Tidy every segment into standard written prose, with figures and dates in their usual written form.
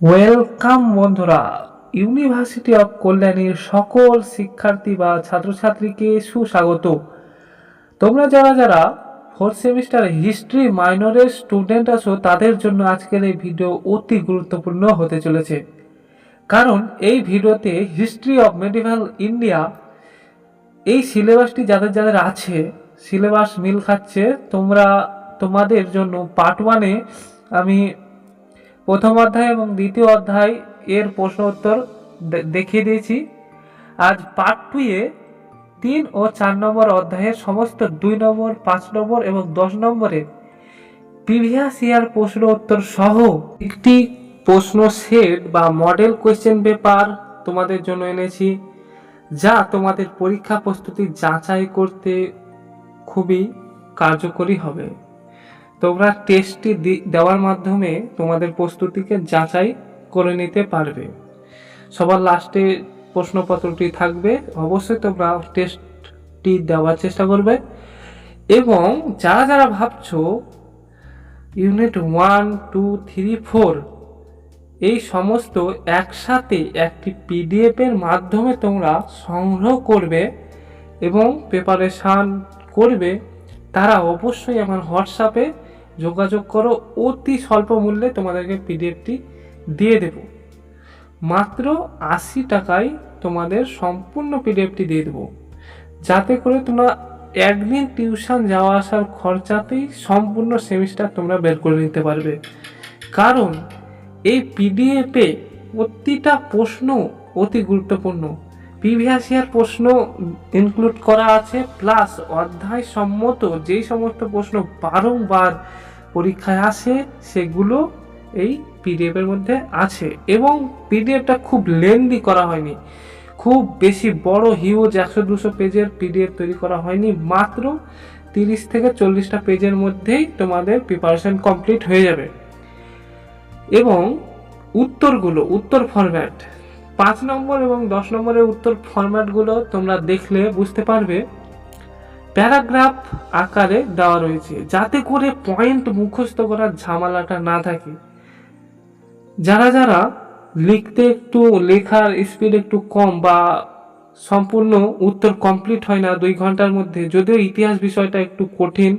Welcome বন্ধুরা, university of কল্যাণীর সকল শিক্ষার্থী বা ছাত্রছাত্রীকে সুস্বাগত। তোমরা যারা যারা ফোর্থ সেমিস্টার হিস্ট্রি মাইনরের স্টুডেন্ট আছো তাদের জন্য আজকের এই ভিডিও অতি গুরুত্বপূর্ণ হতে চলেছে। কারণ এই ভিডিওতে হিস্ট্রি অফ মেডিভেল ইন্ডিয়া এই সিলেবাসটি যাদের যাদের আছে, সিলেবাস মিল খাচ্ছে, তোমাদের জন্য পার্ট ওয়ানে আমি প্রথম অধ্যায় এবং দ্বিতীয় অধ্যায় এর প্রশ্ন উত্তর দেখিয়ে দিয়েছি। আজ পার্ট 2 এ 3 ও 4 নম্বর অধ্যায়ের সমস্ত 2 নম্বর, 5 নম্বর এবং 10 নম্বরের প্রিভিয়াস ইয়ার প্রশ্ন উত্তর সহ একটি প্রশ্ন সেট বা মডেল কোয়েশ্চেন পেপার তোমাদের জন্য এনেছি, যা তোমাদের পরীক্ষা প্রস্তুতি যাচাই করতে খুবই কার্যকরী হবে। তোমরা টেস্টটি দেওয়ার মাধ্যমে তোমাদের প্রস্তুতিকে যাচাই করে নিতে পারবে। সবার লাস্টে প্রশ্নপত্রটি থাকবে, অবশ্যই তোমরা টেস্টটি দেওয়ার চেষ্টা করবে। এবং যারা যারা ভাবছো ইউনিট 1, 2, 3, 4 এই সমস্ত একসাথে একটি পিডিএফের মাধ্যমে তোমরা সংগ্রহ করবে এবং প্রিপারেশান করবে, তারা অবশ্যই আমার হোয়াটসঅ্যাপে যোগাযোগ করো। অতি স্বল্প মূল্যে তোমাদেরকে পিডিএফটি দিয়ে দেব। মাত্র 80 টাকায় তোমাদের সম্পূর্ণ পিডিএফটি দিয়ে দেবো, যাতে করে তোমরা একদিন টিউশন যাওয়া আসার খরচাতেই সম্পূর্ণ সেমিস্টার তোমরা বের করে নিতে পারবে। কারণ এই পিডিএফে প্রতিটা প্রশ্ন অতি গুরুত্বপূর্ণ, প্রিভিয়াস ইয়ার প্রশ্ন ইনক্লুড করা আছে, প্লাস অধ্যায় সম্মত যেই সমস্ত প্রশ্ন বারংবার পরীক্ষায় আসে সেগুলো এই পিডিএফের মধ্যে আছে। এবং পিডিএফটা খুব লেন্দি করা হয়নি, খুব বেশি বড় হিউজ 100-200 পেজের পিডিএফ তৈরি করা হয়নি। মাত্র 30 থেকে 40টা পেজের মধ্যেই তোমাদের প্রিপারেশন কমপ্লিট হয়ে যাবে। এবং উত্তর ফরম্যাট 5 নম্বর এবং 10 নম্বরের উত্তর ফরম্যাটগুলো তোমরা দেখলে বুঝতে পারবে প্যারাগ্রাফ আকারে দেওয়া রয়েছে, যাতে করে পয়েন্ট মুখস্থ করার ঝামেলাটা না থাকে। যারা যারা লিখতে একটু লেখার স্পিড একটু কম বা সম্পূর্ণ উত্তর কমপ্লিট হয় না 2 ঘন্টার মধ্যে, যদিও ইতিহাস বিষয়টা একটু কঠিন,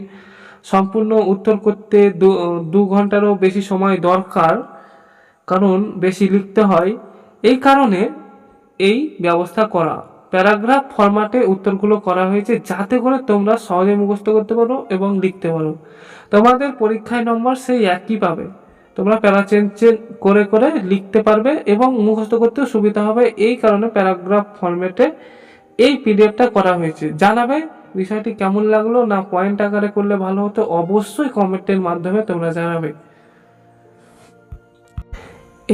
সম্পূর্ণ উত্তর করতে 2 ঘন্টারও বেশি সময় দরকার, কারণ বেশি লিখতে হয়। এই কারণে এই ব্যবস্থা করা, প্যারাগ্রাফ ফরম্যাটে উত্তরগুলো করা হয়েছে, যাতে করে তোমরা সহজে মুখস্থ করতে পারো এবং লিখতে পারো। তোমাদের পরীক্ষায় নম্বর সেই একই পাবে, তোমরা প্যারা চেঞ্জ করে করে লিখতে পারবে এবং মুখস্থ করতেও সুবিধা হবে। এই কারণে প্যারাগ্রাফ ফরম্যাটে এই পিডিএফটা করা হয়েছে। জানাবে বিষয়টি কেমন লাগলো, না পয়েন্ট আকারে করলে ভালো হতো, অবশ্যই কমেন্টের মাধ্যমে তোমরা জানাবে।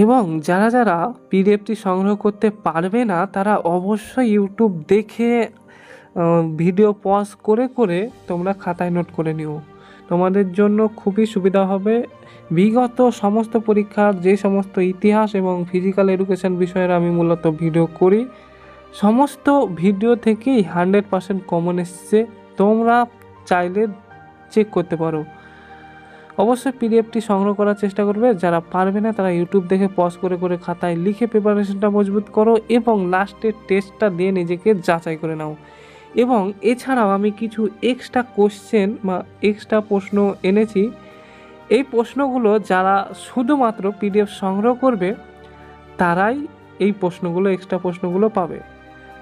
এবং যারা যারা পিডিএফটি সংগ্রহ করতে পারবে না, তারা অবশ্যই ইউটিউব দেখে ভিডিও পজ করে করে তোমরা খাতায় নোট করে নিও, তোমাদের জন্য খুবই সুবিধা হবে। বিগত সমস্ত পরীক্ষার যে সমস্ত ইতিহাস এবং ফিজিক্যাল এডুকেশন বিষয়ের আমি মূলত ভিডিও করি, সমস্ত ভিডিও থেকেই 100% কমন এসছে, তোমরা চাইলে চেক করতে পারো। অবশ্যই পিডিএফটি সংগ্রহ করার চেষ্টা করবে। যারা পারবে না তারা ইউটিউব দেখে পজ করে করে খাতায় লিখে প্রিপারেশনটা মজবুত করো এবং লাস্টে টেস্টটা দিয়ে নিজেকে যাচাই করে নাও। এবং এছাড়াও আমি কিছু এক্সট্রা কোশ্চেন বা এক্সট্রা প্রশ্ন এনেছি। এই প্রশ্নগুলো যারা শুধুমাত্র পিডিএফ সংগ্রহ করবে তারাই এই প্রশ্নগুলো, এক্সট্রা প্রশ্নগুলো পাবে।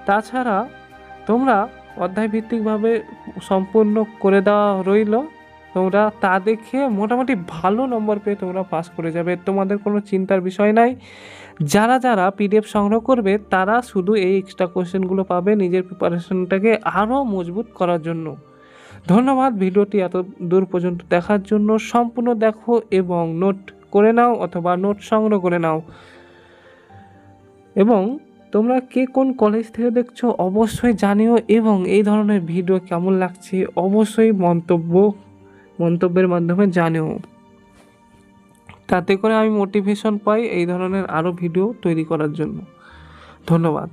তাছাড়া তোমরা অধ্যায়ভিত্তিকভাবে সম্পূর্ণ করে দেওয়া রইল, তোমরা তা দেখে মোটামুটি ভালো নম্বর পেয়ে তোমরা পাস করে যাবে, তোমাদের কোনো চিন্তার বিষয় নাই। যারা যারা পিডিএফ সংগ্রহ করবে তারা শুধু এই এক্সট্রা কোশ্চেনগুলো পাবে নিজের প্রিপারেশনটাকে আরও মজবুত করার জন্য। ধন্যবাদ ভিডিওটি এত দূর পর্যন্ত দেখার জন্য। সম্পূর্ণ দেখো এবং নোট করে নাও অথবা নোট সংগ্রহ করে নাও। এবং তোমরা কে কোন কলেজ থেকে দেখছো অবশ্যই জানিও, এবং এই ধরনের ভিডিও কেমন লাগছে অবশ্যই মন্তব্যের মাধ্যমে জানিও, তাতে করে আমি মোটিভেশন পাই এই ধরনের আরও ভিডিও তৈরি করার জন্য। ধন্যবাদ।